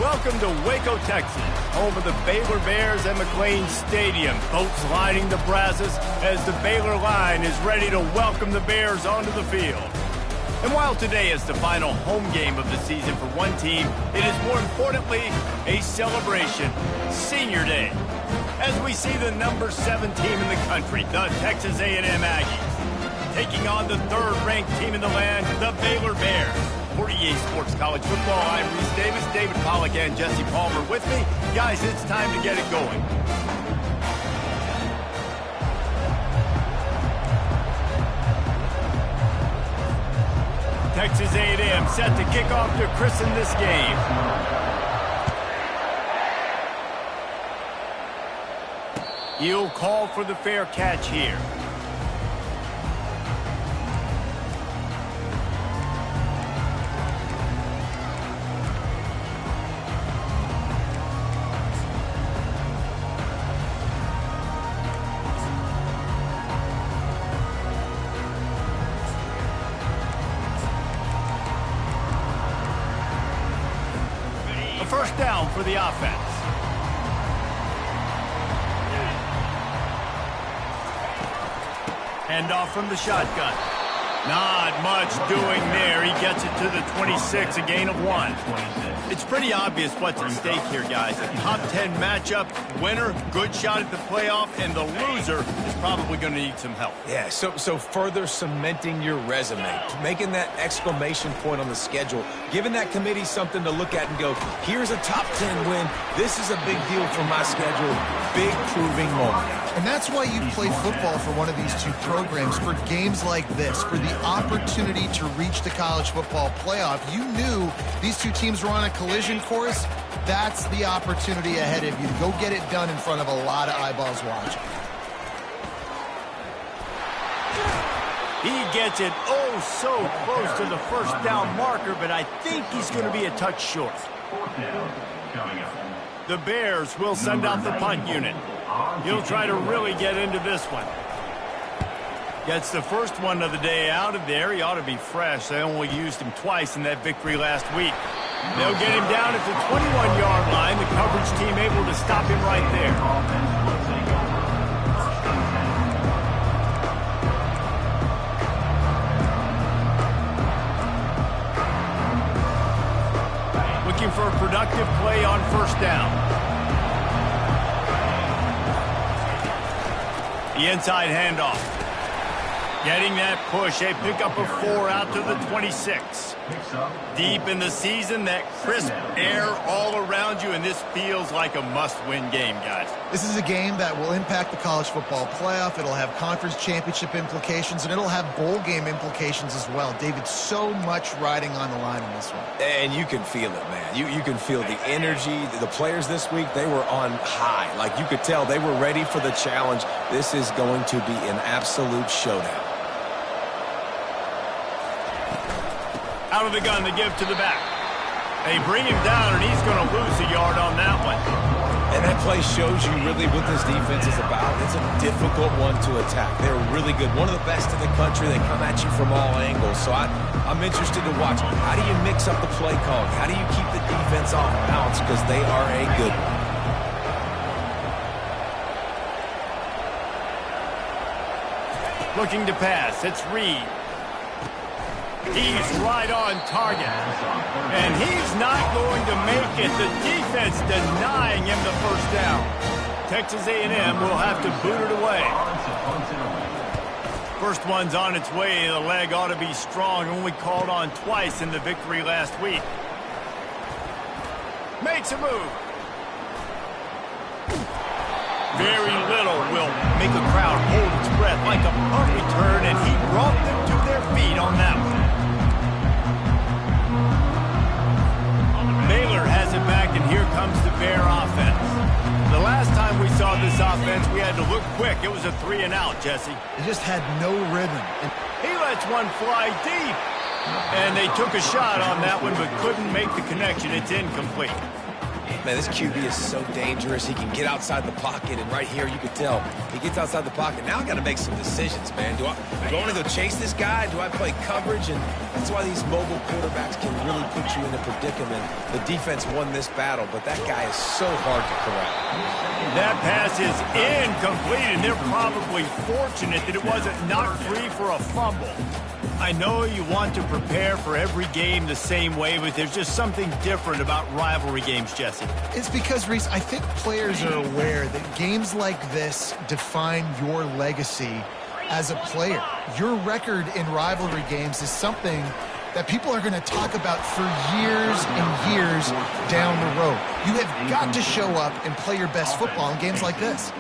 Welcome to Waco, Texas, home of the Baylor Bears and McLean Stadium. Boats lining the brazos as the Baylor line is ready to welcome the Bears onto the field. And while today is the final home game of the season for one team, it is more importantly a celebration, Senior Day, as we see the number 7 team in the country, the Texas A&M Aggies, taking on the third-ranked team in the land, the Baylor Bears. For EA Sports College Football, I'm Reese Davis, David Pollack, and Jesse Palmer with me. Guys, it's time to get it going. Texas A&M set to kick off to christen this game. He'll call for the fair catch here. First down for the offense. Hand off from the shotgun. Not much doing there. He gets it to the 26, a gain of 1. It's pretty obvious what's at stake here, guys. A top 10 matchup, winner, good shot at the playoff, and the loser is probably going to need some help. Yeah, so further cementing your resume, making that exclamation point on the schedule, giving that committee something to look at and go, here's a top 10 win. This is a big deal for my schedule. Big proving moment. And that's why you played football for one of these two programs, for games like this, for the opportunity to reach the college football playoff. You knew these two teams were on a collision course. That's the opportunity ahead of you to go get it done in front of a lot of eyeballs watching. He gets it oh so close to the first down marker, but I think he's going to be a touch short. The Bears will send out the punt unit. He'll try to really get into this one. Gets the first one of the day out of there. He ought to be fresh. They only used him twice in that victory last week. They'll get him down at the 21-yard line. The coverage team able to stop him right there. Looking for a productive play on first down. The inside handoff. Getting that push. A pickup of 4 out to the 26. Deep in the season, that crisp air all around you, and this feels like a must-win game, guys. This is a game that will impact the college football playoff. It'll have conference championship implications, and it'll have bowl game implications as well. David, so much riding on the line in this one. And you can feel it, man. You can feel the energy. The players this week, they were on high. Like, you could tell they were ready for the challenge. This is going to be an absolute showdown. Out of the gun, they give to the back. They bring him down, and he's going to lose a yard on that one. And that play shows you really what this defense is about. It's a difficult one to attack. They're really good. One of the best in the country. They come at you from all angles. So I'm interested to watch. How do you mix up the play calling? How do you keep the defense off balance? Because they are a good one. Looking to pass. It's Reed. He's right on target. And he's not going to make it. The defense denying him the first down. Texas A&M will have to boot it away. First one's on its way. The leg ought to be strong. Only called on twice in the victory last week. Makes a move. Very little will make a crowd hold its breath like a punt return, and he brought them to their feet on that one. Baylor has it back, and here comes the Bear offense. The last time we saw this offense, we had to look quick. It was a 3-and-out, Jesse. It just had no rhythm. He lets one fly deep. And they took a shot on that one, but couldn't make the connection. It's incomplete. Man, this QB is so dangerous. He can get outside the pocket, and right here you can tell he gets outside the pocket. Now I got to make some decisions, man. Do I want to go chase this guy? Do I play coverage? And that's why these mobile quarterbacks can really put you in a predicament. The defense won this battle, but that guy is so hard to corral. That pass is incomplete, and they're probably fortunate that it wasn't knocked free for a fumble. I know you want to prepare for every game the same way, but there's just something different about rivalry games, Jesse. It's because, Reese, I think players are aware that games like this define your legacy as a player. Your record in rivalry games is something that people are going to talk about for years and years down the road. You have got to show up and play your best football in games like this.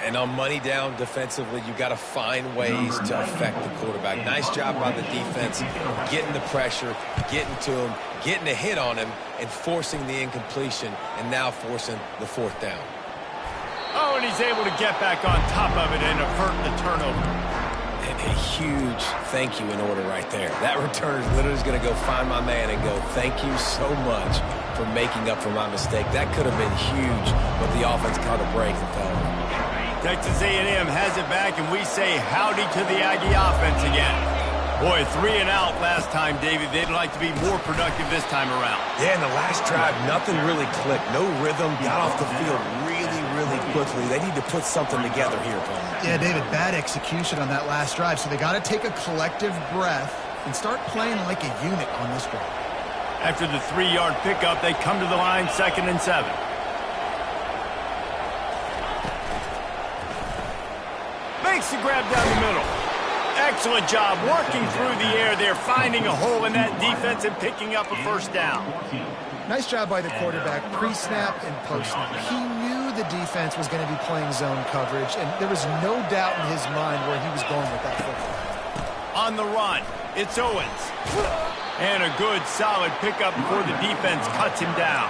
And on money down defensively, you got to find ways to affect the quarterback. Nice job by the defense, getting the pressure, getting to him, getting a hit on him, and forcing the incompletion, and now forcing the fourth down. Oh, and he's able to get back on top of it and avert the turnover. And a huge thank you in order right there. That return is literally going to go find my man and go, thank you so much for making up for my mistake. That could have been huge, but the offense caught a break and fell. Texas A&M has it back, and we say howdy to the Aggie offense again. Boy, 3 and out last time, David. They'd like to be more productive this time around. Yeah, in the last drive, nothing really clicked. No rhythm, got off the field really quickly. They need to put something together here, Paul. Yeah, David, bad execution on that last drive, so they got to take a collective breath and start playing like a unit on this drive. After the 3-yard pickup, they come to the line, 2nd and 7. Makes the grab down the middle. Excellent job working through the air there, finding a hole in that defense and picking up a first down. Nice job by the quarterback, pre-snap and post-snap. He knew the defense was going to be playing zone coverage, and there was no doubt in his mind where he was going with that football. On the run, it's Owens. And a good, solid pickup before the defense cuts him down.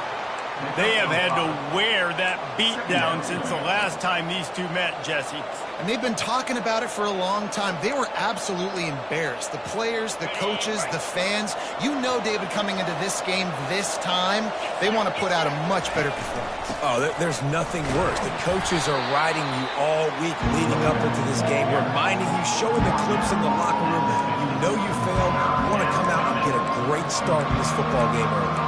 They have had to wear that beat down since the last time these two met, Jesse. And they've been talking about it for a long time. They were absolutely embarrassed. The players, the coaches, the fans. You know, David, coming into this game this time, they want to put out a much better performance. Oh, there's nothing worse. The coaches are riding you all week leading up into this game, reminding you, showing the clips in the locker room. You know you failed. You want to come out and get a great start in this football game early.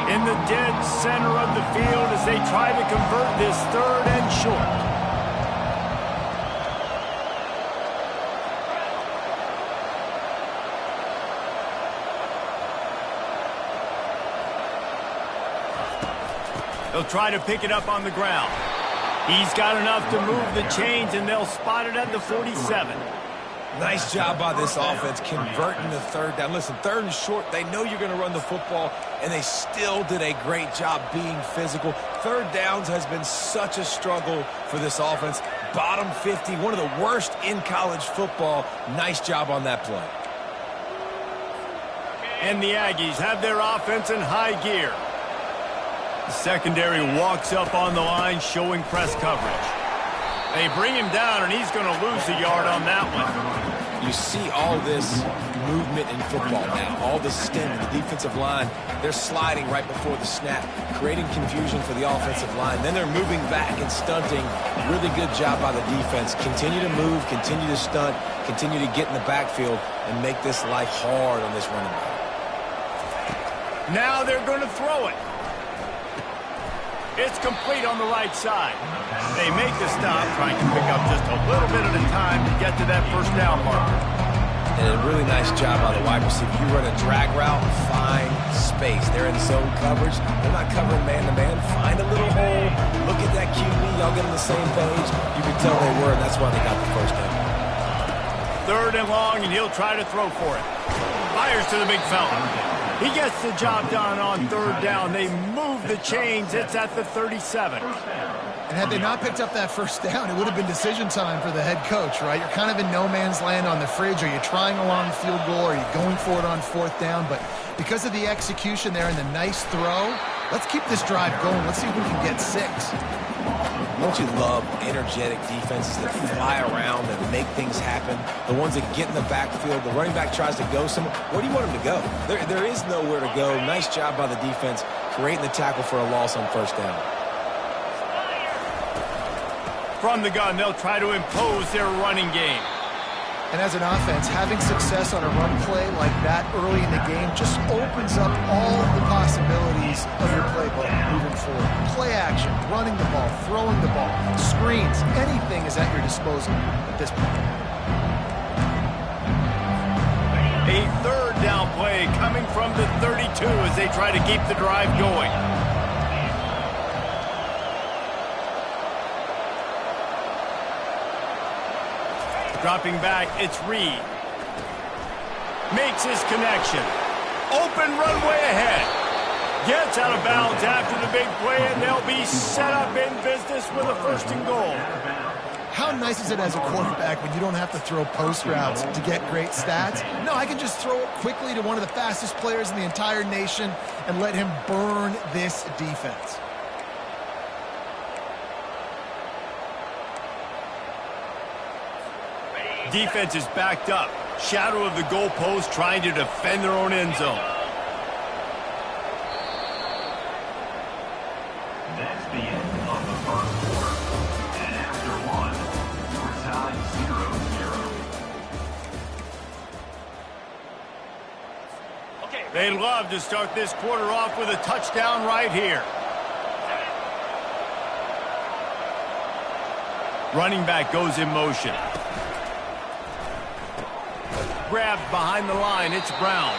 In the dead center of the field as they try to convert this 3rd and short. They'll try to pick it up on the ground. He's got enough to move the chains, and they'll spot it at the 47. Nice job by this offense converting the 3rd down. Listen, 3rd and short, they know you're going to run the football, and they still did a great job being physical. 3rd downs has been such a struggle for this offense. Bottom 50, one of the worst in college football. Nice job on that play. And the Aggies have their offense in high gear. The secondary walks up on the line, showing press coverage. They bring him down, and he's going to lose a yard on that one. You see all this movement in football now, all the stemming, the defensive line, they're sliding right before the snap, creating confusion for the offensive line. Then they're moving back and stunting. Really good job by the defense. Continue to move, continue to stunt, continue to get in the backfield and make this life hard on this running back. Now they're going to throw it. It's complete on the right side. They make the stop, trying to pick up just a little bit at a time to get to that first down marker. And a really nice job by the wide receiver. You run a drag route, find space. They're in zone coverage. They're not covering man-to-man. Find a little hole. Look at that QB. Y'all get on the same page. You can tell they were, and that's why they got the first down. 3rd and long, and he'll try to throw for it. Fires to the big fella. He gets the job done on 3rd down. They move the chains. It's at the 37. And had they not picked up that first down, it would have been decision time for the head coach, right? You're kind of in no man's land on the fridge. Are you trying a long field goal? Are you going for it on 4th down? But because of the execution there and the nice throw, let's keep this drive going. Let's see if we can get 6. Don't you love energetic defenses that fly around and make things happen? The ones that get in the backfield, the running back tries to go somewhere. Where do you want him to go? There is nowhere to go. Nice job by the defense creating the tackle for a loss on first down. From the gun, they'll try to impose their running game. And as an offense, having success on a run play like that early in the game just opens up all the possibilities of your playbook moving forward. Play action, running the ball, throwing the ball, screens, anything is at your disposal at this point. A third down play coming from the 32 as they try to keep the drive going. Dropping back, it's Reed. Makes his connection. Open runway ahead. Gets out of bounds after the big play, and they'll be set up in business with a 1st and goal. How nice is it as a quarterback when you don't have to throw post routes to get great stats? No, I can just throw it quickly to one of the fastest players in the entire nation and let him burn this defense. Defense is backed up. Shadow of the goalpost trying to defend their own end zone. That's the end of the first quarter. And after one, we're tied 0-0. They'd love to start this quarter off with a touchdown right here. Running back goes in motion. Grabbed behind the line, it's Brown.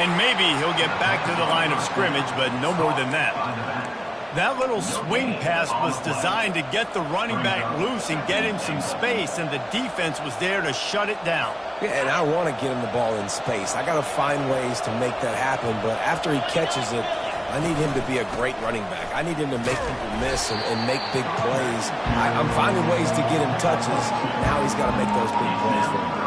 And maybe he'll get back to the line of scrimmage, but no more than that. That little swing pass was designed to get the running back loose and get him some space, and the defense was there to shut it down. Yeah, and I want to get him the ball in space. I got to find ways to make that happen, but after he catches it, I need him to be a great running back. I need him to make people miss and make big plays. I'm finding ways to get him touches. Now he's got to make those big plays for him.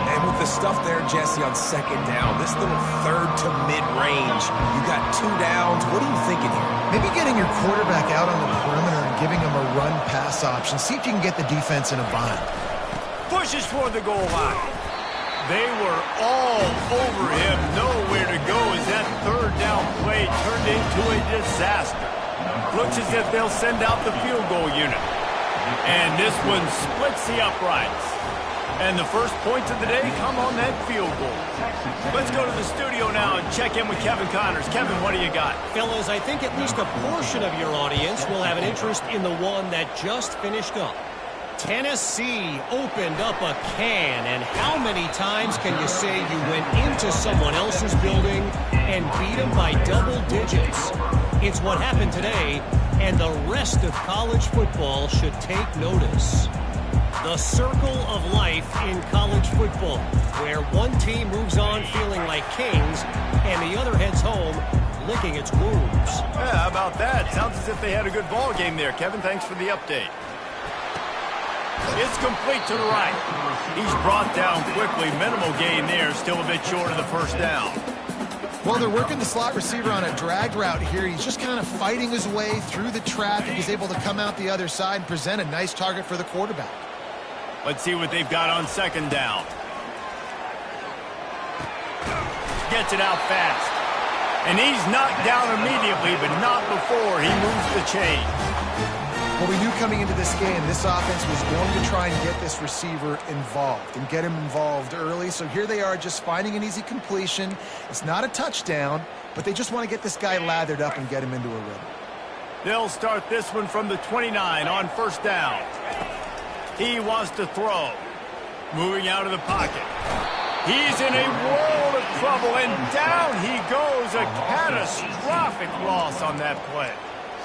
And with the stuff there, Jesse, on 2nd down, this little 3rd to mid-range, you got 2 downs. What are you thinking here? Maybe getting your quarterback out on the perimeter and giving him a run-pass option. See if you can get the defense in a bind. Pushes for the goal line. They were all over him. Nowhere to go as that 3rd down play turned into a disaster. Looks as if they'll send out the field goal unit. And this one splits the uprights. And the first points of the day come on that field goal. Let's go to the studio now and check in with Kevin Connors. Kevin, what do you got? Fellas, I think at least a portion of your audience will have an interest in the one that just finished up. Tennessee opened up a can, and how many times can you say you went into someone else's building and beat them by double digits? It's what happened today, and the rest of college football should take notice. The circle of life in college football, where one team moves on feeling like kings, and the other heads home licking its wounds. Yeah, how about that? Sounds as if they had a good ball game there. Kevin, thanks for the update. It's complete to the right. He's brought down quickly. Minimal gain there. Still a bit short of the 1st down. Well, they're working the slot receiver on a drag route here. He's just kind of fighting his way through the traffic. He's able to come out the other side and present a nice target for the quarterback. Let's see what they've got on 2nd down. Gets it out fast. And he's knocked down immediately, but not before he moves the chain. Well, we knew coming into this game, this offense was going to try and get this receiver involved and get him involved early. So here they are just finding an easy completion. It's not a touchdown, but they just want to get this guy lathered up and get him into a rhythm. They'll start this one from the 29 on 1st down. He wants to throw. Moving out of the pocket. He's in a world of trouble, and down he goes. A catastrophic loss on that play.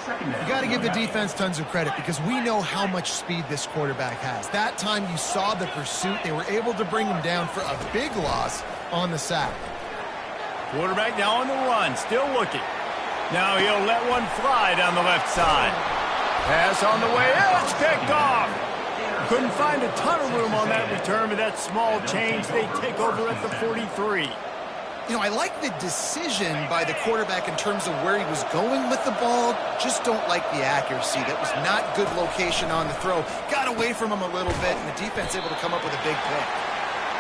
You got to give the defense tons of credit because we know how much speed this quarterback has. That time you saw the pursuit. They were able to bring him down for a big loss on the sack. Quarterback now on the run, still looking. Now he'll let one fly down the left side. Pass on the way, it's picked off. Couldn't find a ton of room on that return, but that small change they take over at the 43. You know, I like the decision by the quarterback in terms of where he was going with the ball. Just don't like the accuracy. That was not good location on the throw. Got away from him a little bit, and the defense able to come up with a big pick.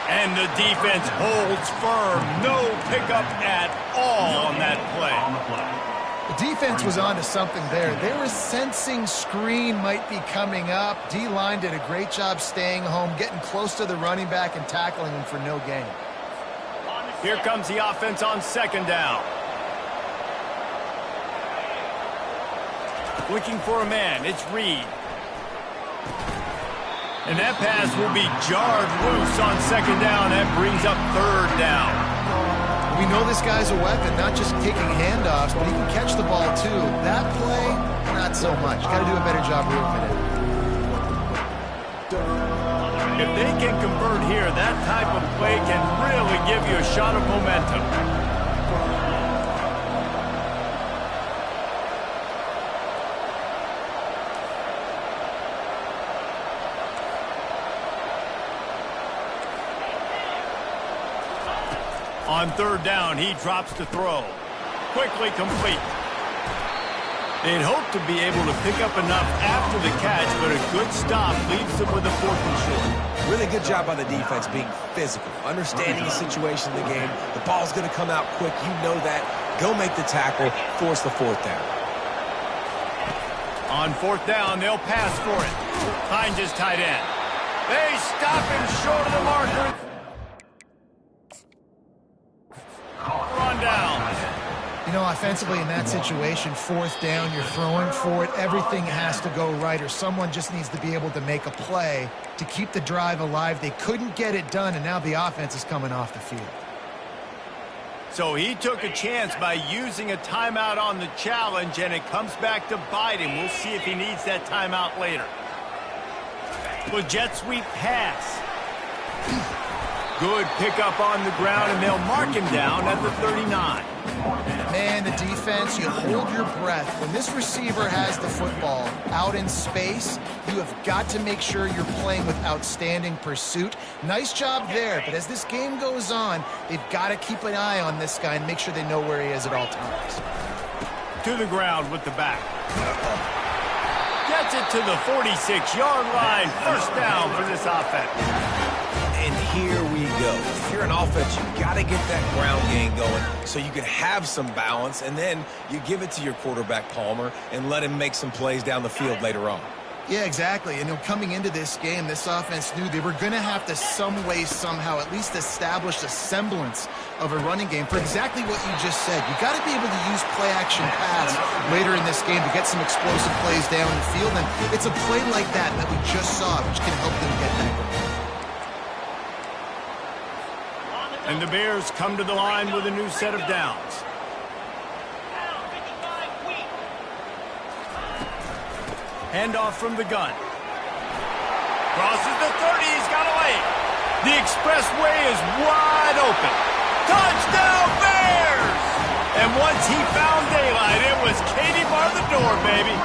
And the defense holds firm. No pickup at all on that play. The defense was onto something there. They were sensing screen might be coming up. D-line did a great job staying home, getting close to the running back and tackling him for no gain. Here comes the offense on second down. Looking for a man. It's Reed. And that pass will be jarred loose on second down. That brings up third down. We know this guy's a weapon, not just taking handoffs, but he can catch the ball too. That play, not so much. Got to do a better job moving it. If they can convert here, that type of play can really give you a shot of momentum. On third down, he drops to throw. Quickly complete. They'd hope to be able to pick up enough after the catch, but a good stop leaves them with a 4th and short. Really good job by the defense being physical, understanding the situation in the game. The ball's going to come out quick. You know that. Go make the tackle, force the 4th down. On 4th down, they'll pass for it. Finds his tight end. They stop him short of the marker. Run down. You know, offensively in that situation, 4th down, you're throwing for it. Everything has to go right, or someone just needs to be able to make a play to keep the drive alive. They couldn't get it done, and now the offense is coming off the field. So he took a chance by using a timeout on the challenge, and it comes back to bite him. We'll see if he needs that timeout later. Well, jet sweep pass. Good pickup on the ground, and they'll mark him down at the 39. Man, the defense, you hold your breath. When this receiver has the football out in space, you have got to make sure you're playing with outstanding pursuit. Nice job there, but as this game goes on, they've got to keep an eye on this guy and make sure they know where he is at all times. To the ground with the back. Gets it to the 46-yard line. First down for this offense. And here we go. If you're an offense, you've got to get that ground game going so you can have some balance, and then you give it to your quarterback, Palmer, and let him make some plays down the field later on. Yeah, exactly. And coming into this game, this offense knew they were going to have to some way, somehow, at least establish a semblance of a running game for exactly what you just said. You got to be able to use play-action pass later in this game to get some explosive plays down the field, and it's a play like that that we just saw, which can help them get that going. And the Bears come to the line with a new set of downs. Handoff from the gun. Crosses the 30. He's got a lane. The expressway is wide open. Touchdown, Bears! And once he found daylight, it was Katie bar the door, baby.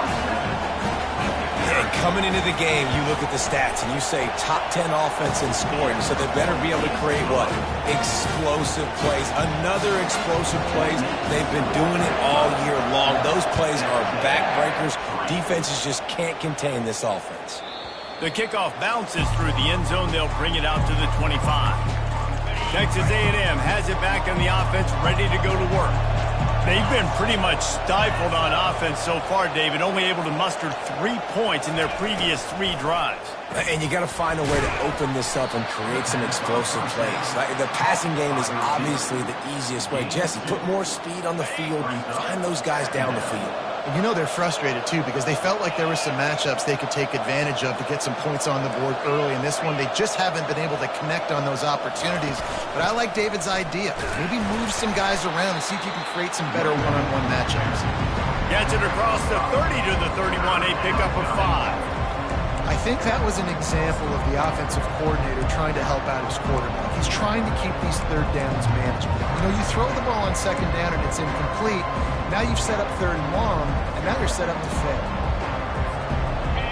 And coming into the game, you look at the stats and you say top 10 offense in scoring, so they better be able to create what? Explosive plays. Another explosive plays. They've been doing it all year long. Those plays are backbreakers. Defenses just can't contain this offense. The kickoff bounces through the end zone. They'll bring it out to the 25. Texas A&M has it back in the offense, ready to go to work. They've been pretty much stifled on offense so far, David, only able to muster 3 points in their previous 3 drives. And you got to find a way to open this up and create some explosive plays. Like, the passing game is obviously the easiest way. Jesse, put more speed on the field. Find those guys down the field. And you know they're frustrated, too, because they felt like there were some matchups they could take advantage of to get some points on the board early. In this one, they just haven't been able to connect on those opportunities. But I like David's idea. Maybe move some guys around and see if you can create some better one-on-one matchups. Gets it across the 30 to the 31, a pickup of 5. I think that was an example of the offensive coordinator trying to help out his quarterback. He's trying to keep these third downs manageable. You know, you throw the ball on second down and it's incomplete. Now you've set up third and long, and now you're set up to fail.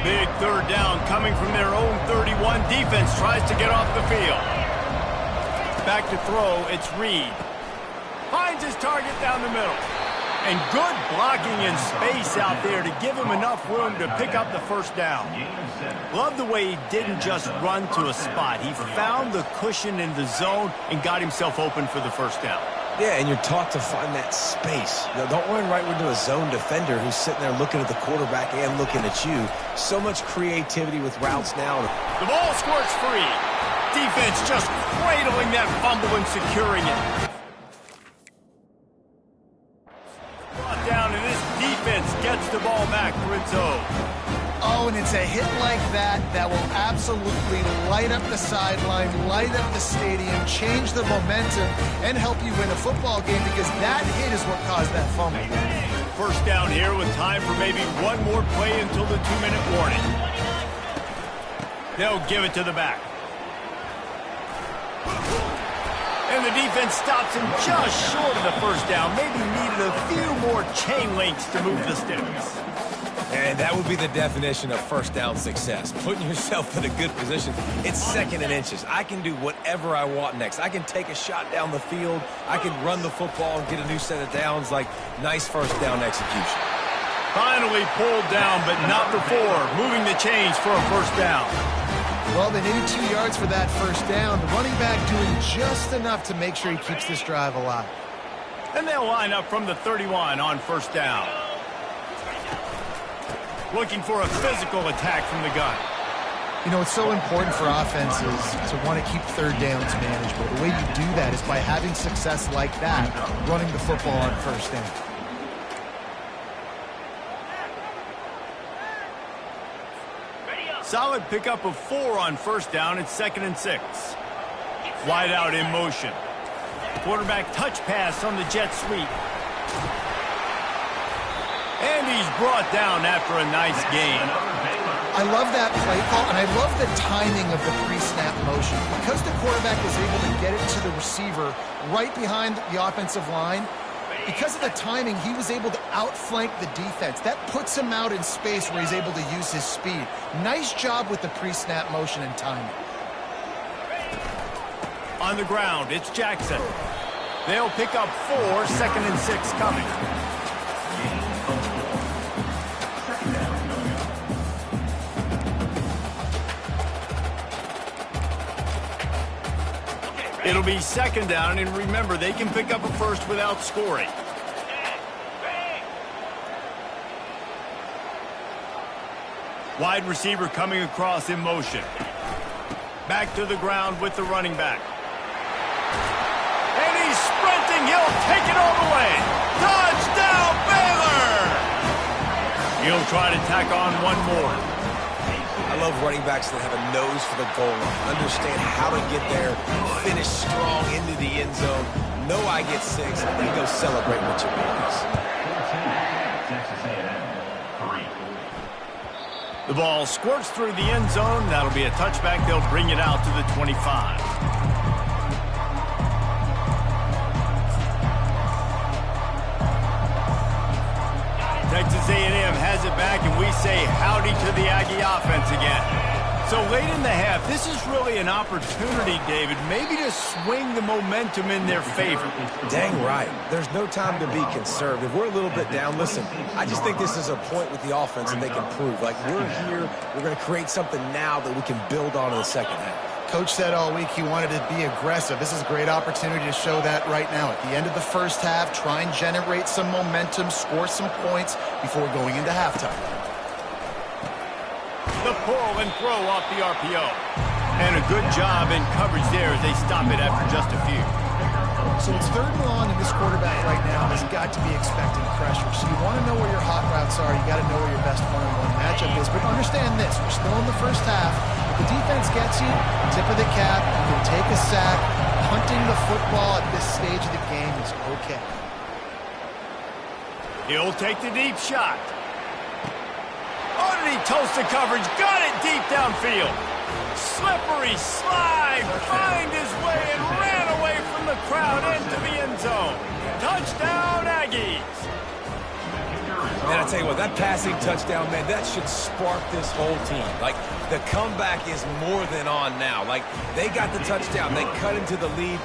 Big third down coming from their own 31. Defense tries to get off the field. Back to throw, it's Reed. finds his target down the middle. And good blocking in space out there to give him enough room to pick up the first down. Love the way he didn't just run to a spot. He found the cushion in the zone and got himself open for the first down. Yeah, and you're taught to find that space. You know, don't run right into a zone defender who's sitting there looking at the quarterback and looking at you. So much creativity with routes now. The ball squirts free. Defense just cradling that fumble and securing it. Brought down, and this defense gets the ball back for its own. Oh, and it's a hit like that that will absolutely light up the sideline, light up the stadium, change the momentum, and help you win a football game, because that hit is what caused that fumble. First down here with time for maybe one more play until the 2-minute warning. They'll give it to the back. And the defense stops him just short of the first down. Maybe needed a few more chain links to move the sticks. And that would be the definition of first down success. Putting yourself in a good position. It's second and inches. I can do whatever I want next. I can take a shot down the field. I can run the football and get a new set of downs. Like, nice first down execution. Finally pulled down, but not before. Moving the chains for a first down. Well, they needed 2 yards for that first down. The running back doing just enough to make sure he keeps this drive alive. And they'll line up from the 31 on first down. Looking for a physical attack from the gun. You know, it's so important for offenses to want to keep third downs manageable. The way you do that is by having success like that, running the football on first down. Solid pickup of 4 on first down. It's 2nd and 6. Wide out in motion. Quarterback touch pass on the jet sweep. And he's brought down after a nice gain. I love that play call, and I love the timing of the pre-snap motion. Because the quarterback was able to get it to the receiver right behind the offensive line, because of the timing, he was able to outflank the defense. That puts him out in space where he's able to use his speed. Nice job with the pre-snap motion and timing. On the ground, it's Jackson. They'll pick up 4, 2nd and 6 coming. It'll be 2nd down, and remember, they can pick up a first without scoring. Wide receiver coming across in motion. Back to the ground with the running back. And he's sprinting. He'll take it all the way. Touchdown, Baylor! He'll try to tack on one more. I love running backs that have a nose for the goal line. Understand how to get there, finish strong into the end zone. Know I get 6, and then go celebrate with your boys. The ball squirts through the end zone. That'll be a touchback. They'll bring it out to the 25. Texas A&M has it back, and we say howdy to the Aggie offense again. So late in the half, this is really an opportunity, David, maybe to swing the momentum in their favor. Dang right. There's no time to be conservative. We're a little bit down. Listen, I just think this is a point with the offense that they can prove. Like, we're here, we're going to create something now that we can build on in the second half. Coach said all week he wanted to be aggressive. This is a great opportunity to show that right now. At the end of the first half, try and generate some momentum, score some points before going into halftime. The pull and throw off the RPO. And a good job in coverage there as they stop it after just a few. So it's 3rd and long, and this quarterback right now has got to be expecting pressure. So you want to know where your hot routes are. You got to know where your best one-on-one matchup is. But understand this, we're still in the first half. If the defense gets you, tip of the cap, you can take a sack. Punting the football at this stage of the game is okay. He'll take the deep shot. Oh, did he toast the coverage? Got it deep downfield. Slippery slide. Find his way and ran away from the crowd into the end zone. Touchdown, Aggies. Man, I tell you what, that passing touchdown, man, that should spark this whole team. Like, the comeback is more than on now. Like, they got the touchdown. They cut into the lead.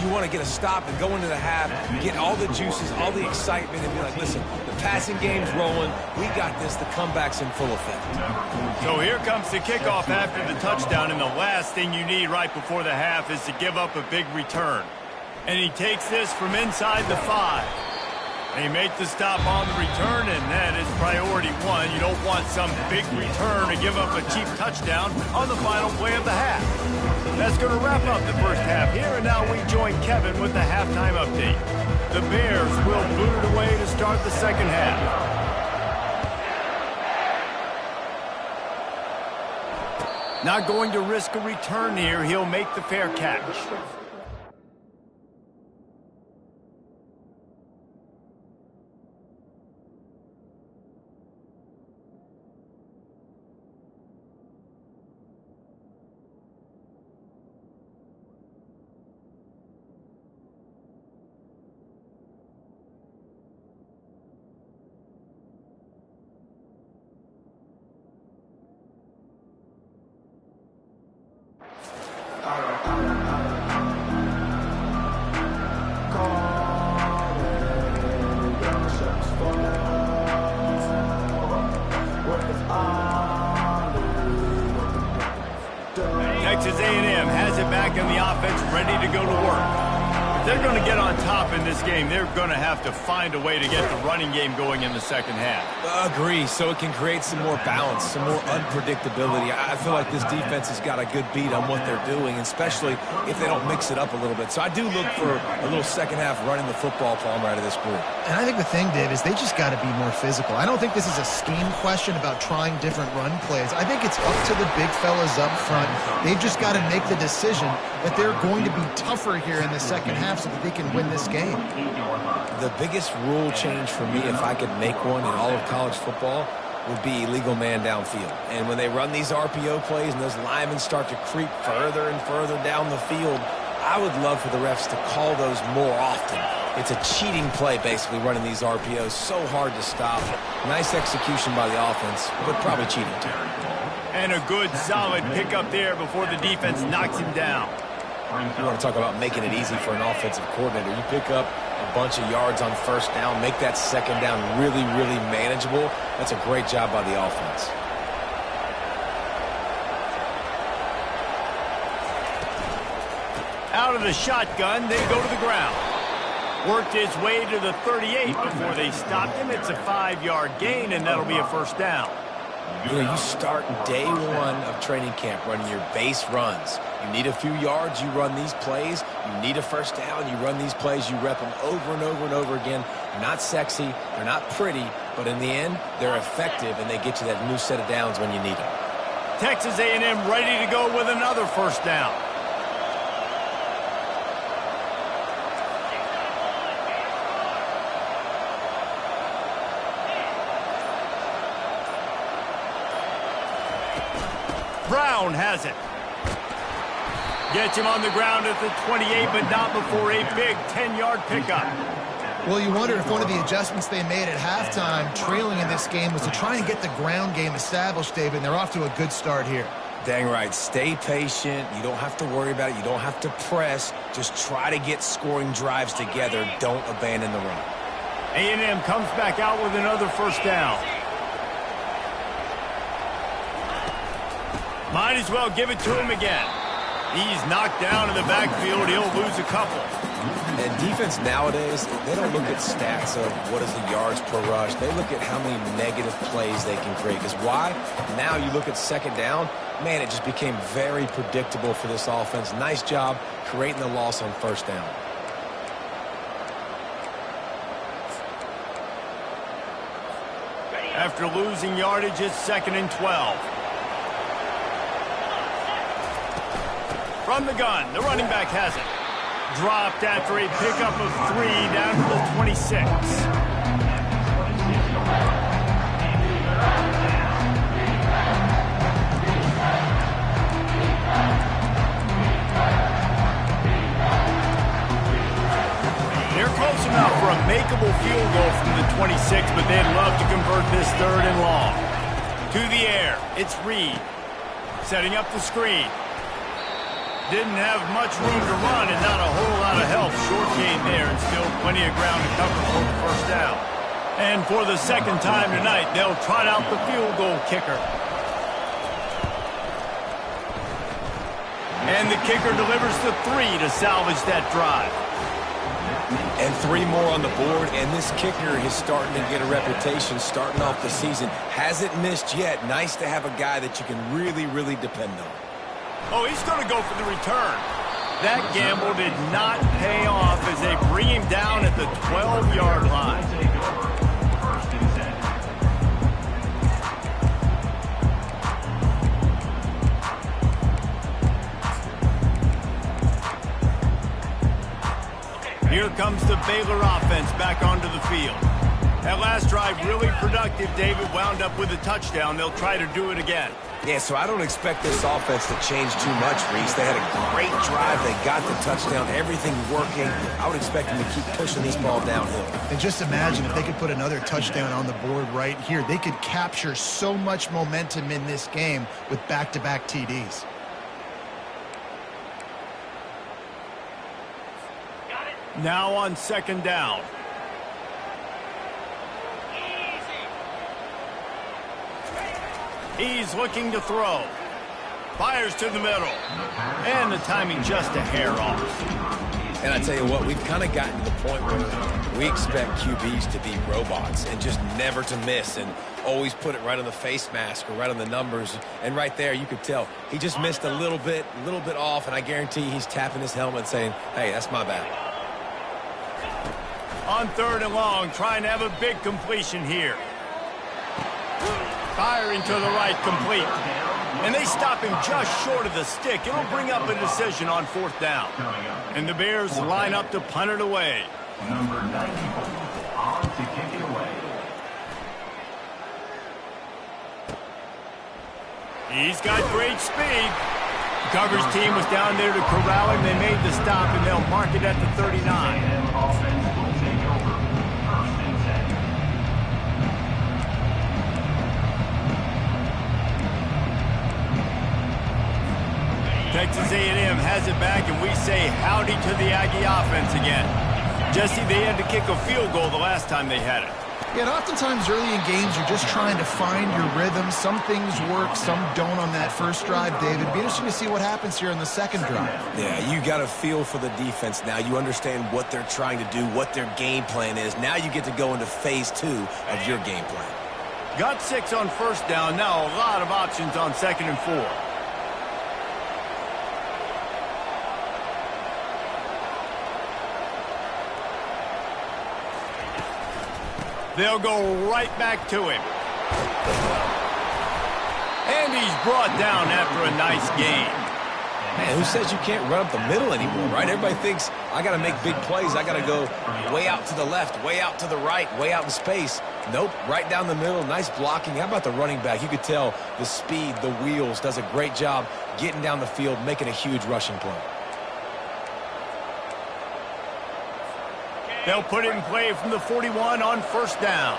you want to get a stop and go into the half, get all the juices, all the excitement, and be like, listen, the passing game's rolling. We got this. The comeback's in full effect. So here comes the kickoff after the touchdown, and the last thing you need right before the half is to give up a big return. And he takes this from inside the 5. They make the stop on the return, and that is priority one. You don't want some big return to give up a cheap touchdown on the final play of the half. That's going to wrap up the first half here, and now we join Kevin with the halftime update. The Bears will boot it away to start the second half. Not going to risk a return here. He'll make the fair catch. Texas A&M has it back in the offense, ready to go to work. If they're going to get on top in this game, they're going to have to find a way to get the running game going in the second half. Agree, so it can create some more balance, some more unpredictability. I feel like this defense has got a good beat on what they're doing, especially if they don't mix it up a little bit. So I do look for a little second half running the football Palmer out of this group. And I think the thing, Dave, is they just got to be more physical. I don't think this is a scheme question about trying different run plays. I think it's up to the big fellas up front. They've just got to make the decision that they're going to be tougher here in the second half so that they can win this game. The biggest rule change for me, if I could make one in all of college football, would be illegal man downfield. And when they run these RPO plays and those linemen start to creep further and further down the field, I would love for the refs to call those more often. It's a cheating play, basically, running these RPOs. So hard to stop. Nice execution by the offense, but probably cheating too. And a good, solid pickup there before the defense knocks him down. You want to talk about making it easy for an offensive coordinator. You pick up a bunch of yards on first down, make that second down really, really manageable. That's a great job by the offense. Out of the shotgun, they go to the ground. Worked his way to the 38 before they stopped him. It's a 5-yard gain, and that'll be a first down. You know, you start day one of training camp running your base runs. You need a few yards, you run these plays. You need a first down, you run these plays. You rep them over and over and over again. They're not sexy, they're not pretty, but in the end, they're effective, and they get you that new set of downs when you need them. Texas A&M ready to go with another first down. Brown has it. Gets him on the ground at the 28, but not before a big 10-yard pickup. Well, you wonder if one of the adjustments they made at halftime, trailing in this game, was to try and get the ground game established, David, and they're off to a good start here. Dang right. Stay patient. You don't have to worry about it. You don't have to press. Just try to get scoring drives together. Don't abandon the run. A&M comes back out with another first down. Might as well give it to him again. He's knocked down in the backfield. He'll lose a couple. And defense nowadays, they don't look at stats of what is the yards per rush. They look at how many negative plays they can create. Because why? Now you look at second down, man, it just became very predictable for this offense. Nice job creating the loss on first down. After losing yardage, it's 2nd and 12. From the gun, the running back has it. Dropped after a pickup of 3 down to the 26. They're close enough for a makeable field goal from the 26, but they'd love to convert this 3rd and long. To the air, it's Reed. Setting up the screen. didn't have much room to run and not a whole lot of help. Short gain there and still plenty of ground to cover for the first down. And for the second time tonight, they'll trot out the field goal kicker. And the kicker delivers the 3 to salvage that drive. And 3 more on the board, and this kicker is starting to get a reputation starting off the season. Hasn't missed yet. Nice to have a guy that you can really, really depend on. Oh, he's going to go for the return. That gamble did not pay off as they bring him down at the 12-yard line. Here comes the Baylor offense back onto the field. That last drive really productive. David wound up with a touchdown. They'll try to do it again. Yeah, so I don't expect this offense to change too much, Reese. They had a great drive. They got the touchdown. Everything working. I would expect them to keep pushing this ball downhill. And just imagine if they could put another touchdown on the board right here. They could capture so much momentum in this game with back-to-back TDs. Now on second down. He's looking to throw. Fires to the middle. And the timing just a hair off. And I tell you what, we've kind of gotten to the point where we expect QBs to be robots and just never to miss and always put it right on the face mask or right on the numbers. And right there, you could tell he just missed a little bit off, and I guarantee he's tapping his helmet saying, hey, that's my bad. On third and long, trying to have a big completion here. Firing to the right, complete. And they stop him just short of the stick. It'll bring up a decision on fourth down. And the Bears line up to punt it away. Number 94 on to kick it away. He's got great speed. The coverage team was down there to corral him. They made the stop, and they'll mark it at the 39. Offense will take over. First and 10. Texas A&M has it back, and we say howdy to the Aggie offense again. Jesse, they had to kick a field goal the last time they had it. Yeah, and oftentimes early in games, you're just trying to find your rhythm. Some things work, some don't on that first drive, David. It'd be interesting to see what happens here on the second drive. Yeah, you got a feel for the defense now. You understand what they're trying to do, what their game plan is. Now you get to go into phase 2 of your game plan. Got 6 on first down. Now a lot of options on second and 4. They'll go right back to him. And he's brought down after a nice gain. Man, who says you can't run up the middle anymore, right? Everybody thinks, I got to make big plays. I got to go way out to the left, way out to the right, way out in space. Nope, right down the middle, nice blocking. How about the running back? You could tell the speed, the wheels, does a great job getting down the field, making a huge rushing play. They'll put it in play from the 41 on first down.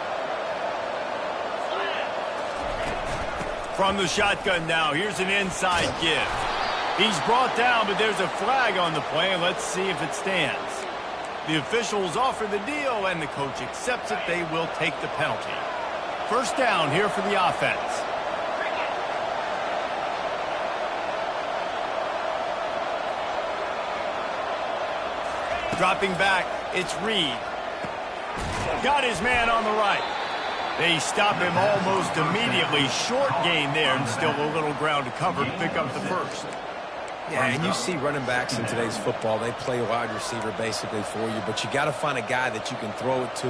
From the shotgun now, here's an inside give. He's brought down, but there's a flag on the play. Let's see if it stands. The officials offer the deal, and the coach accepts it. They will take the penalty. First down here for the offense. Dropping back, it's Reed. Got his man on the right. They stop him almost immediately. Short gain there, and still a little ground to cover to pick up the first. Yeah, and you see running backs in today's football, they play wide receiver basically for you, but you got to find a guy that you can throw it to,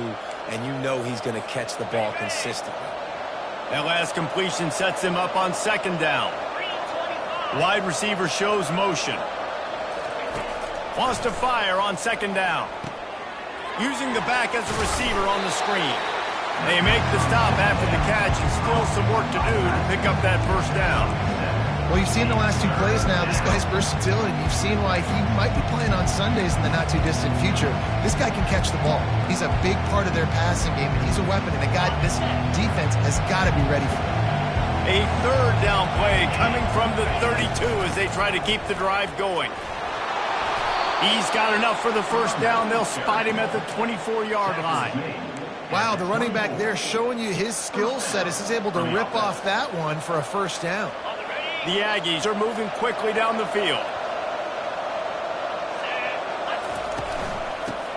and you know he's going to catch the ball consistently. That last completion sets him up on second down. Wide receiver shows motion. Wants to fire on second down. Using the back as a receiver on the screen. They make the stop after the catch, and still some work to do to pick up that first down. Well, you've seen the last 2 plays now. This guy's versatility. You've seen why he might be playing on Sundays in the not-too-distant future. This guy can catch the ball. He's a big part of their passing game, and he's a weapon, and a guy this defense has got to be ready for. A third down play coming from the 32 as they try to keep the drive going. He's got enough for the first down. They'll spot him at the 24-yard line. Wow, the running back there showing you his skill set as he's able to rip off that one for a first down. The Aggies are moving quickly down the field.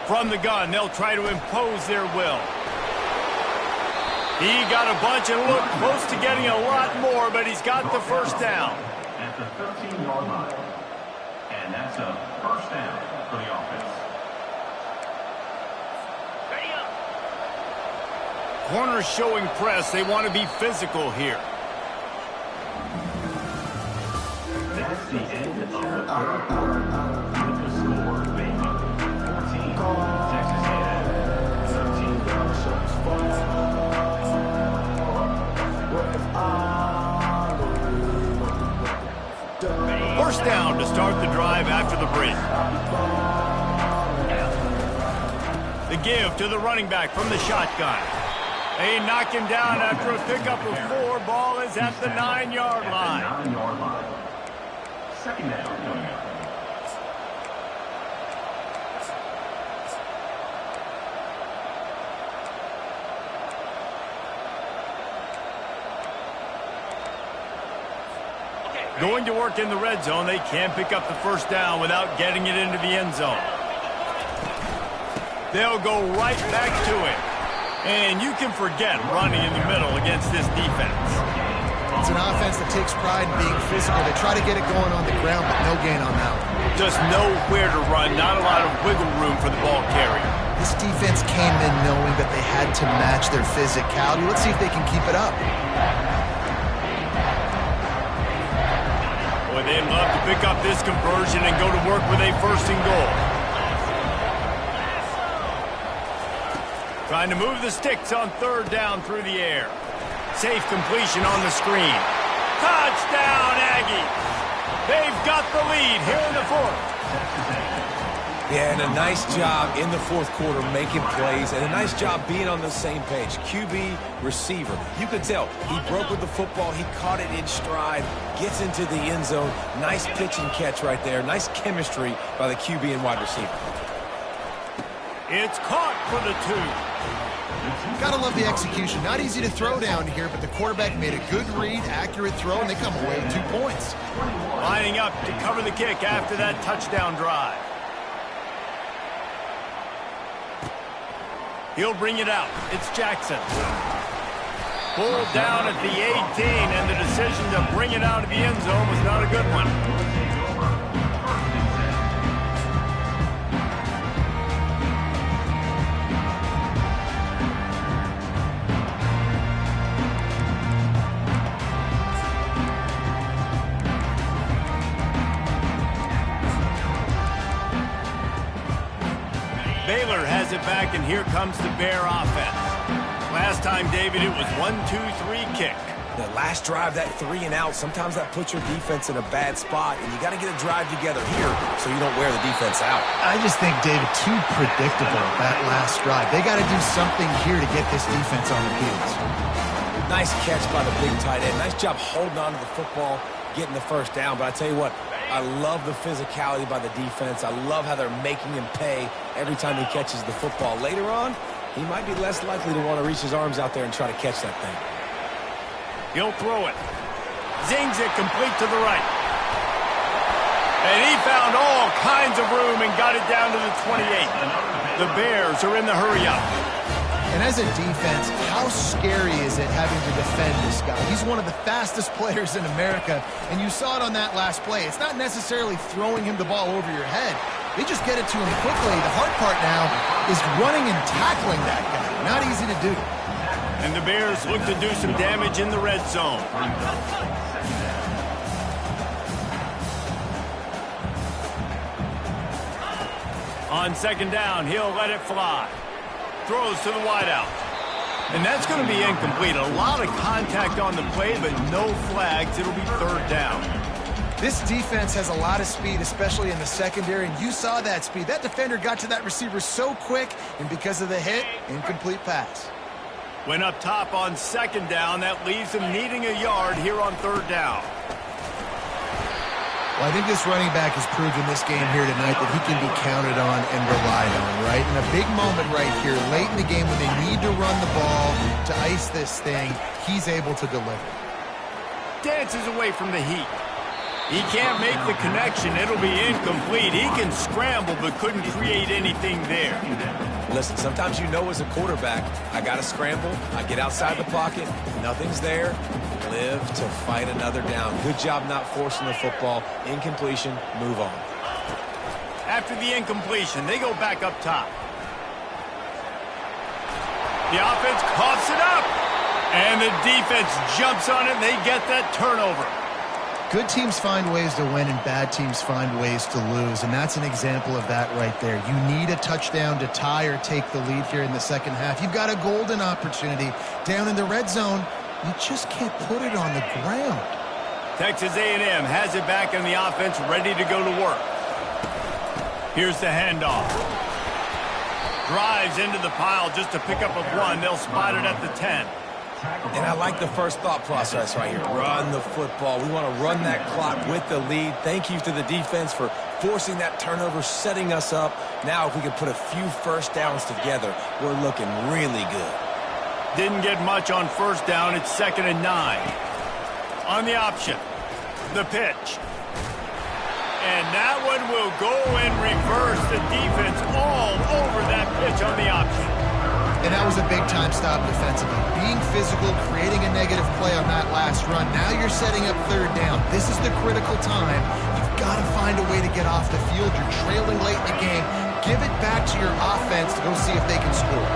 From the gun, they'll try to impose their will. He got a bunch and looked close to getting a lot more, but he's got the first down. At the 13-yard line. And that's a first down for the offense. Corners showing press. They want to be physical here. That's the end of the third quarter. With the score, Baylor 14, Texas A&M 13. First down to start the drive after the break. The give to the running back from the shotgun. They knock him down after a pickup of 4. Ball is at the 9-yard line. Second down coming up. Going to work in the red zone. They can't pick up the first down without getting it into the end zone. They'll go right back to it. And you can forget running in the middle against this defense. It's an offense that takes pride in being physical. They try to get it going on the ground, but no gain on that one. Just nowhere to run. Not a lot of wiggle room for the ball carrier. This defense came in knowing that they had to match their physicality. Let's see if they can keep it up. Boy, they'd love to pick up this conversion and go to work with a first and goal. Trying to move the sticks on third down through the air. Safe completion on the screen. Touchdown, Aggies! They've got the lead here in the fourth. Yeah, and a nice job in the fourth quarter making plays, and a nice job being on the same page. QB, receiver. You could tell he broke with the football. He caught it in stride, gets into the end zone. Nice pitch and catch right there. Nice chemistry by the QB and wide receiver. It's caught for the 2. Gotta love the execution. Not easy to throw down here, but the quarterback made a good read, accurate throw, and they come away with 2 points. Lining up to cover the kick after that touchdown drive. He'll bring it out. It's Jackson. Pulled down at the 18, and the decision to bring it out of the end zone was not a good one. Baylor has it back, and here comes the Bear offense. Last time, David, it was 1-2-3 kick. The last drive, that 3 and out, sometimes that puts your defense in a bad spot, and you got to get a drive together here so you don't wear the defense out. I just think, David, too predictable, that last drive. They got to do something here to get this defense on their heels. Nice catch by the big tight end. Nice job holding on to the football, getting the first down. But I tell you what, I love the physicality by the defense. I love how they're making him pay every time he catches the football. Later on, he might be less likely to want to reach his arms out there and try to catch that thing. He'll throw it. Zings it complete to the right. And he found all kinds of room and got it down to the 28. The Bears are in the hurry-up. And as a defense, how scary is it having to defend this guy? He's one of the fastest players in America, and you saw it on that last play. It's not necessarily throwing him the ball over your head. They just get it to him quickly. The hard part now is running and tackling that guy. Not easy to do. And the Bears look to do some damage in the red zone. On second down, he'll let it fly. Throws to the wideout. And that's going to be incomplete. A lot of contact on the play, but no flags. It'll be third down. This defense has a lot of speed, especially in the secondary, and you saw that speed. That defender got to that receiver so quick, and because of the hit, incomplete pass. Went up top on second down. That leaves him needing a yard here on third down. Well, I think this running back has proved in this game here tonight that he can be counted on and relied on, right? In a big moment right here, late in the game when they need to run the ball to ice this thing, he's able to deliver. Dances away from the heat. He can't make the connection. It'll be incomplete. He can scramble but couldn't create anything there. Listen, sometimes you know as a quarterback, I got to scramble, I get outside the pocket, nothing's there, live to fight another down. Good job not forcing the football. Incompletion, move on. After the incompletion, they go back up top. The offense coughs it up, and the defense jumps on it, and they get that turnover. Good teams find ways to win and bad teams find ways to lose, and that's an example of that right there. You need a touchdown to tie or take the lead here in the second half. You've got a golden opportunity down in the red zone. You just can't put it on the ground. Texas A&M has it back in the offense, ready to go to work. Here's the handoff. Drives into the pile just to pick up a one. They'll spot it at the 10. And I like the first thought process right here. Run the football. We want to run that clock with the lead. Thank you to the defense for forcing that turnover, setting us up. Now if we can put a few first downs together, we're looking really good. Didn't get much on first down. It's 2nd and 9. On the option, the pitch. And that one will go in reverse. The defense all over that pitch on the option. And that was a big-time stop defensively. Being physical, creating a negative play on that last run. Now you're setting up third down. This is the critical time. You've got to find a way to get off the field. You're trailing late in the game. Give it back to your offense to go see if they can score.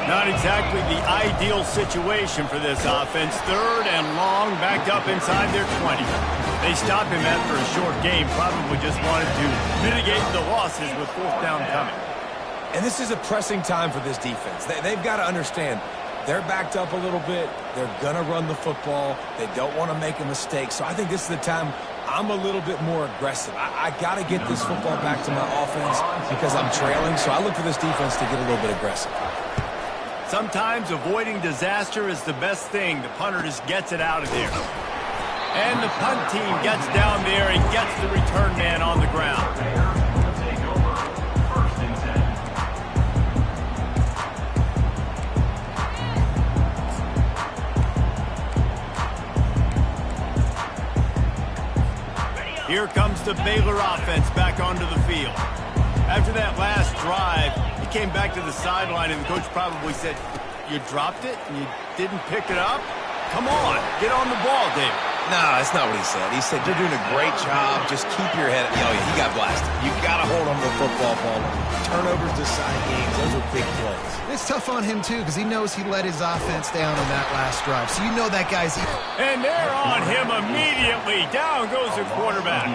Not exactly the ideal situation for this offense. 3rd and long, backed up inside their 20. They stop him after a short game. Probably just wanted to mitigate the losses with 4th down coming. And this is a pressing time for this defense. They've got to understand they're backed up a little bit. They're going to run the football. They don't want to make a mistake. So I think this is the time I'm a little bit more aggressive. I got to get this football back to my offense because I'm trailing. So I look for this defense to get a little bit aggressive. Sometimes avoiding disaster is the best thing. The punter just gets it out of there. And the punt team gets down there and gets the return man on the ground. Here comes the Baylor offense back onto the field. After that last drive, he came back to the sideline, and the coach probably said, "You dropped it and you didn't pick it up? Come on, get on the ball, David." No, that's not what he said. He said, "You're doing a great job. Just keep your head." Oh, yeah, he got blasted. You got to hold on to the football ball. Turnovers decide games. Those are big plays. It's tough on him, too, because he knows he let his offense down on that last drive. So you know that guy's... And they're on him immediately. Down goes the quarterback.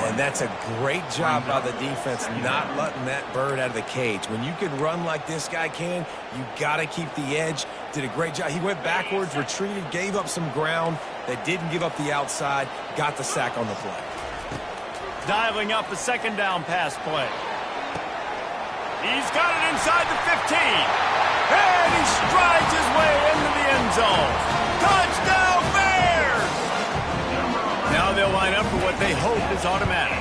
And that's a great job by the defense not letting that bird out of the cage. When you can run like this guy can, you got to keep the edge. Did a great job. He went backwards, retreated, gave up some ground. They didn't give up the outside, got the sack on the play. Dialing up a 2nd down pass play. He's got it inside the 15. And he strides his way into the end zone. Touchdown, Bears! Now they'll line up for what they hope is automatic.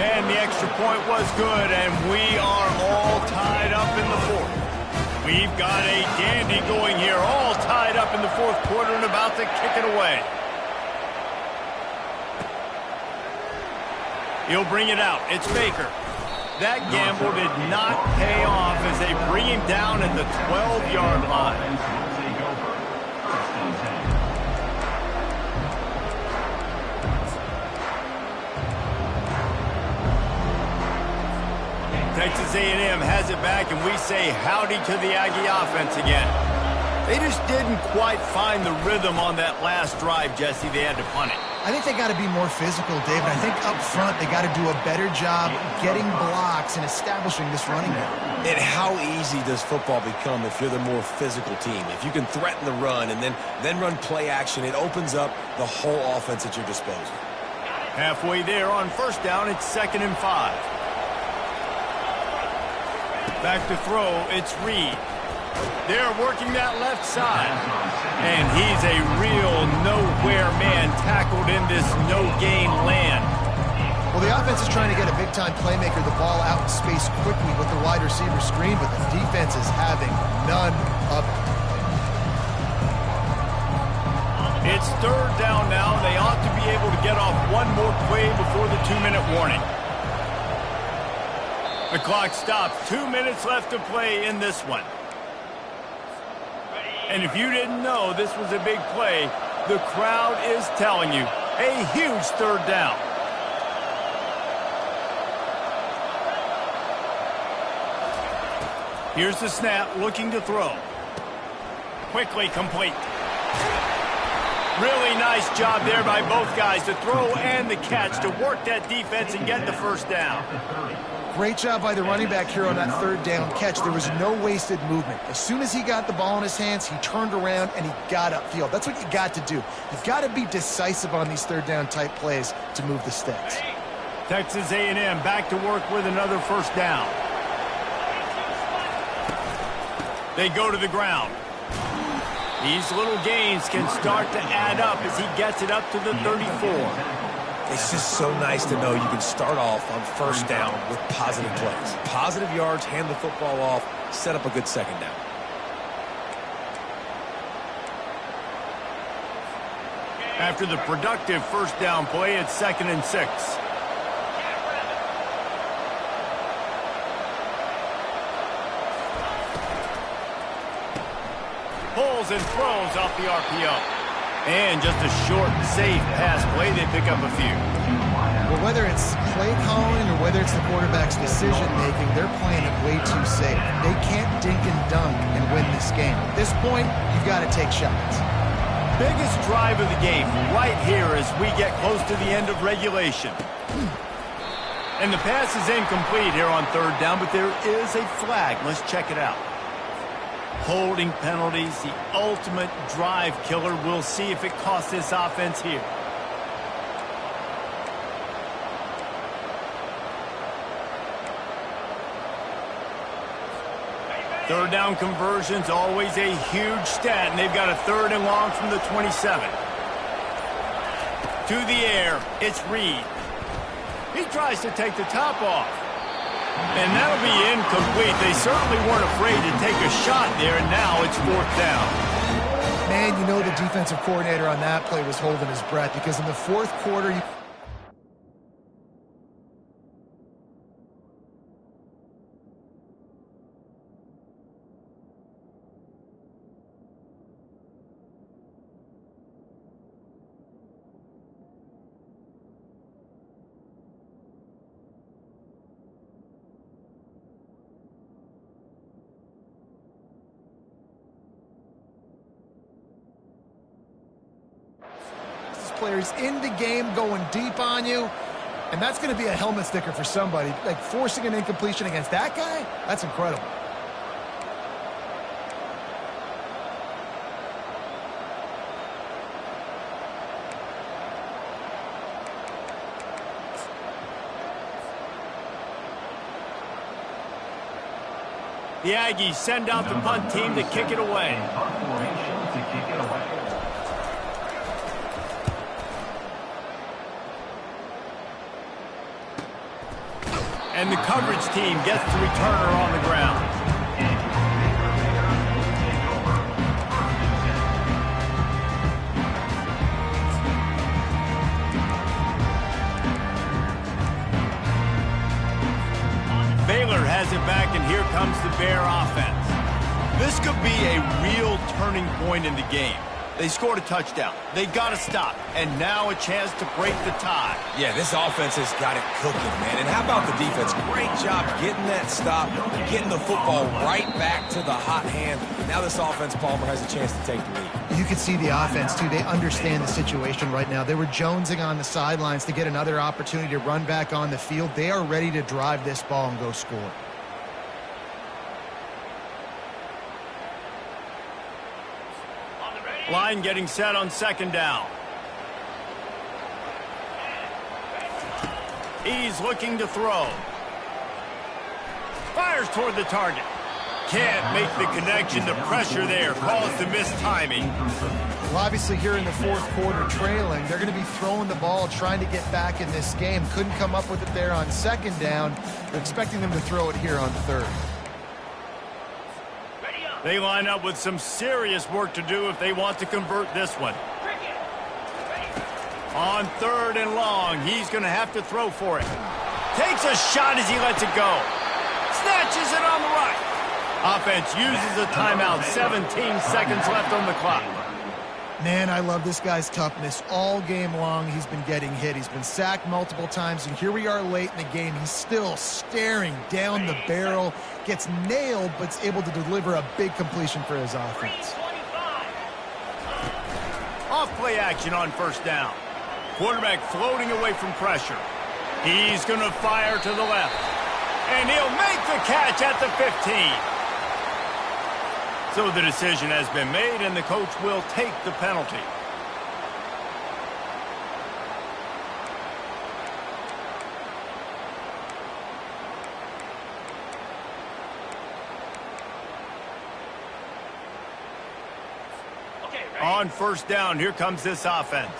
And the extra point was good, and we are all tied up in the 4th. We've got a dandy going here, all tied up in the 4th quarter and about to kick it away. He'll bring it out. It's Baker. That gamble did not pay off as they bring him down at the 12-yard line. Texas A&M has it back, and we say howdy to the Aggie offense again. They just didn't quite find the rhythm on that last drive, Jesse. They had to punt it. I think they got to be more physical, David. I think up front they got to do a better job getting blocks and establishing this running game. And how easy does football become if you're the more physical team? If you can threaten the run and then run play action, it opens up the whole offense at your disposal. Halfway there on first down, it's 2nd and 5. Back to throw, it's Reed. They're working that left side. And he's a real nowhere man tackled in this no-gain land. Well, the offense is trying to get a big-time playmaker the ball out in space quickly with the wide receiver screen, but the defense is having none of it. It's third down now. They ought to be able to get off one more play before the 2-minute warning. The clock stops. 2 minutes left to play in this one. And if you didn't know this was a big play, the crowd is telling you a huge third down. Here's the snap, looking to throw. Quickly complete. Really nice job there by both guys, the throw and the catch, to work that defense and get the first down. Great job by the running back here on that third down catch. There was no wasted movement. As soon as he got the ball in his hands, he turned around and he got upfield. That's what you got to do. You've got to be decisive on these third down type plays to move the sticks. Texas A&M back to work with another first down. They go to the ground. These little gains can start to add up as he gets it up to the 34. It's just so nice to know you can start off on first down with positive plays. Positive yards, hand the football off, set up a good second down. After the productive first down play, it's 2nd and 6. Pulls and throws off the RPO. And just a short, safe pass play, they pick up a few. Well, whether it's play calling or whether it's the quarterback's decision-making, they're playing it way too safe. They can't dink and dunk and win this game. At this point, you've got to take shots. Biggest drive of the game right here as we get close to the end of regulation. And the pass is incomplete here on third down, but there is a flag. Let's check it out. Holding penalties, the ultimate drive killer. We'll see if it costs this offense here. Third down conversions, always a huge stat, and they've got a 3rd and long from the 27. To the air, it's Reed. He tries to take the top off. And that'll be incomplete. They certainly weren't afraid to take a shot there, and now it's 4th down. Man, you know the defensive coordinator on that play was holding his breath, because in the 4th quarter, players in the game going deep on you, and that's going to be a helmet sticker for somebody. Like forcing an incompletion against that guy, that's incredible. The Aggies send out the punt team to kick it away. Punt formation to kick it away. And the coverage team gets the returner on the ground. Baylor has it back, and here comes the Bear offense. This could be a real turning point in the game. They scored a touchdown. They got to stop. And now a chance to break the tie. Yeah, this offense has got it cooking, man. And how about the defense? Great job getting that stop, getting the football right back to the hot hand. Now this offense, Palmer, has a chance to take the lead. You can see the offense, too. They understand the situation right now. They were jonesing on the sidelines to get another opportunity to run back on the field. They are ready to drive this ball and go score. Line getting set on 2nd down. He's looking to throw. Fires toward the target. can't make the connection. The pressure there caused the missed timing. Well, obviously here in the fourth quarter trailing, they're going to be throwing the ball, trying to get back in this game. Couldn't come up with it there on second down. They're expecting them to throw it here on third. They line up with some serious work to do if they want to convert this one. On third and long, he's going to have to throw for it. Takes a shot as he lets it go. Snatches it on the right. Offense uses a timeout. 17 seconds left on the clock. Man, I love this guy's toughness. All game long, he's been getting hit. He's been sacked multiple times, and here we are late in the game. He's still staring down the barrel, gets nailed, but is able to deliver a big completion for his offense. Off play action on first down. Quarterback floating away from pressure. He's going to fire to the left. And he'll make the catch at the 15. So the decision has been made, and the coach will take the penalty. On first down, here comes this offense.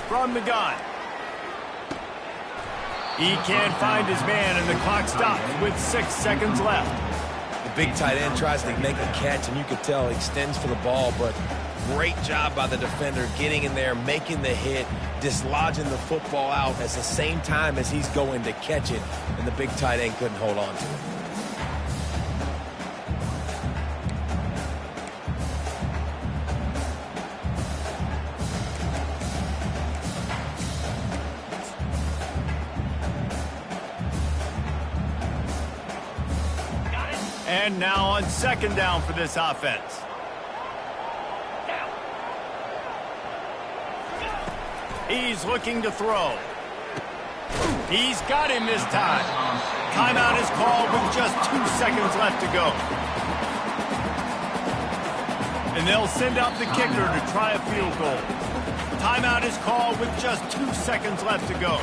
From the gun. He can't find his man, and the clock stops with 6 seconds left. The big tight end tries to make a catch, and you could tell he extends for the ball, but great job by the defender getting in there, making the hit, dislodging the football out at the same time as he's going to catch it, and the big tight end couldn't hold on to it. And now on second down for this offense. He's looking to throw. He's got him this time. Timeout is called with just 2 seconds left to go. And they'll send out the kicker to try a field goal. Timeout is called with just 2 seconds left to go.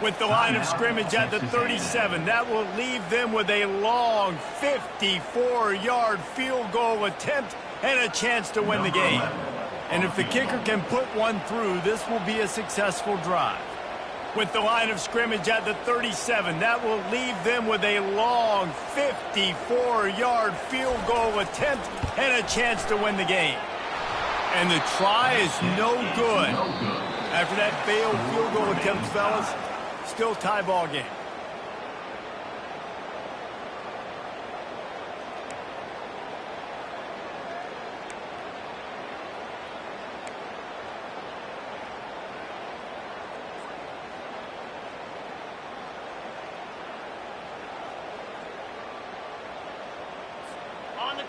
With the line of scrimmage at the 37, that will leave them with a long 54-yard field goal attempt and a chance to win the game. And if the kicker can put one through, this will be a successful drive. With the line of scrimmage at the 37, that will leave them with a long 54-yard field goal attempt and a chance to win the game. And the try is no good. After that failed field goal attempt, fellas, still tie ball game.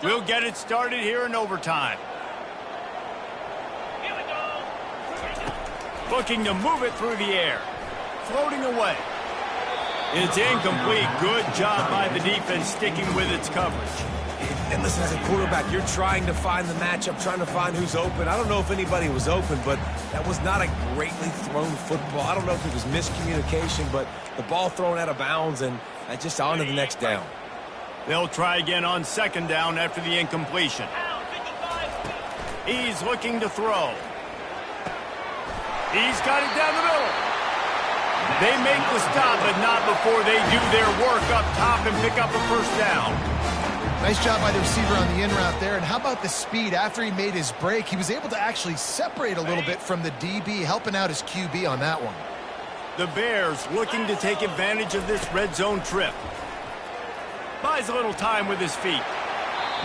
We'll get it started here in overtime. Here we go. Looking to move it through the air. Floating away. It's incomplete. Good job by the defense sticking with its coverage. And listen, as a quarterback, you're trying to find the matchup, trying to find who's open. I don't know if anybody was open, but that was not a greatly thrown football. I don't know if it was miscommunication, but the ball thrown out of bounds and just on to the next down. They'll try again on second down after the incompletion. He's looking to throw. He's got it down the middle. They make the stop, but not before they do their work up top and pick up a first down. Nice job by the receiver on the in route there. And how about the speed? After he made his break, he was able to actually separate a little bit from the DB, helping out his QB on that one. The Bears looking to take advantage of this red zone trip. Buys a little time with his feet.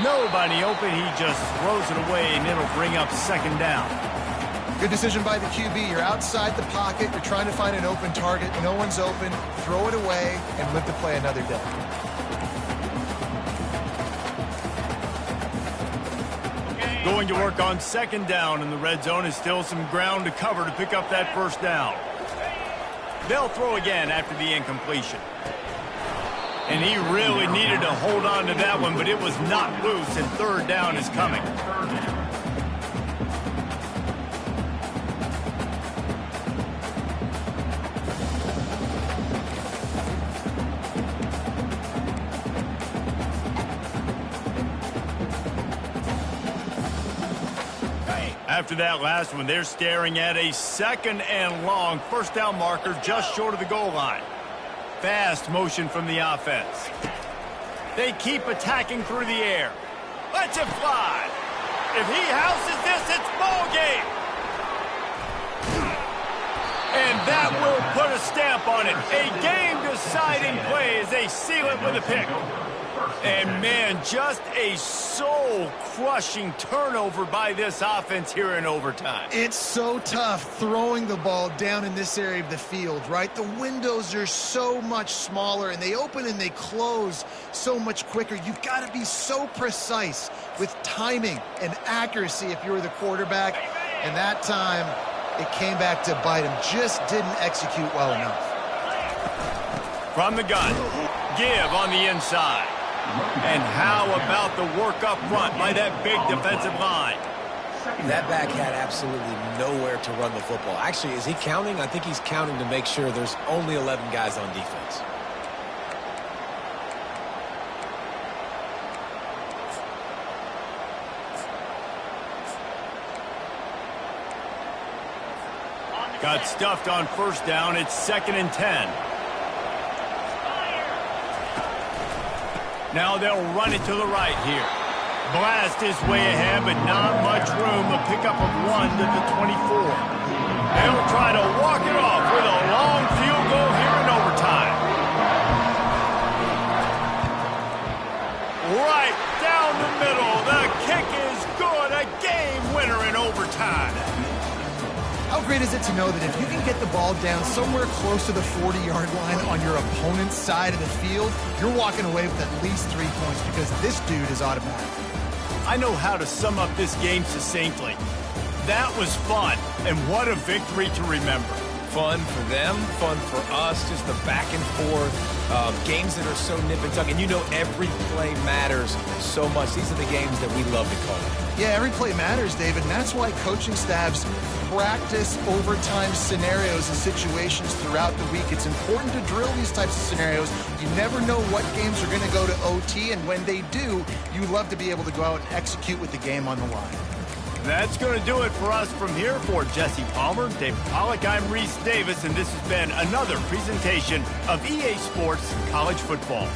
Nobody open, he just throws it away, and it'll bring up second down. Good decision by the QB. You're outside the pocket. You're trying to find an open target. No one's open. Throw it away and live to play another day. Going to work on second down, and the red zone is still some ground to cover to pick up that first down. They'll throw again after the incompletion. And he really needed to hold on to that one, but it was knocked loose, and third down is coming. After that last one, they're staring at a 2nd and long. First down marker just short of the goal line. Fast motion from the offense. They keep attacking through the air. Let's it fly. If he houses this, it's ball game. And that will put a stamp on it. A game-deciding play as they seal it with a pick. And, man, just a soul-crushing turnover by this offense here in overtime. It's so tough throwing the ball down in this area of the field, right? The windows are so much smaller, and they open and they close so much quicker. You've got to be so precise with timing and accuracy if you're the quarterback. And that time, it came back to bite him. Just didn't execute well enough. From the gun, give on the inside. And how about the work up front by that big defensive line? That back had absolutely nowhere to run the football. Actually, is he counting? I think he's counting to make sure there's only 11 guys on defense. Got stuffed on first down. It's 2nd and 10. Now they'll run it to the right here. Blast his way ahead, but not much room. A pickup of 1 to the 24. They'll try to walk it off with a long field goal here in overtime. Right down the middle. The kick is good. A game winner in overtime. How great is it to know that if you can get the ball down somewhere close to the 40-yard line on your opponent's side of the field, you're walking away with at least 3 points because this dude is automatic. I know how to sum up this game succinctly. That was fun, and what a victory to remember. Fun for them, fun for us, just the back and forth, games that are so nip and tuck. And you know every play matters so much. These are the games that we love to call. Yeah, every play matters, David, and that's why coaching staffs practice overtime scenarios and situations throughout the week. It's important to drill these types of scenarios. You never know what games are going to go to OT, and when they do, you love to be able to go out and execute with the game on the line. That's going to do it for us from here. For Jesse Palmer, David Pollack, I'm Reese Davis, and this has been another presentation of EA Sports College Football.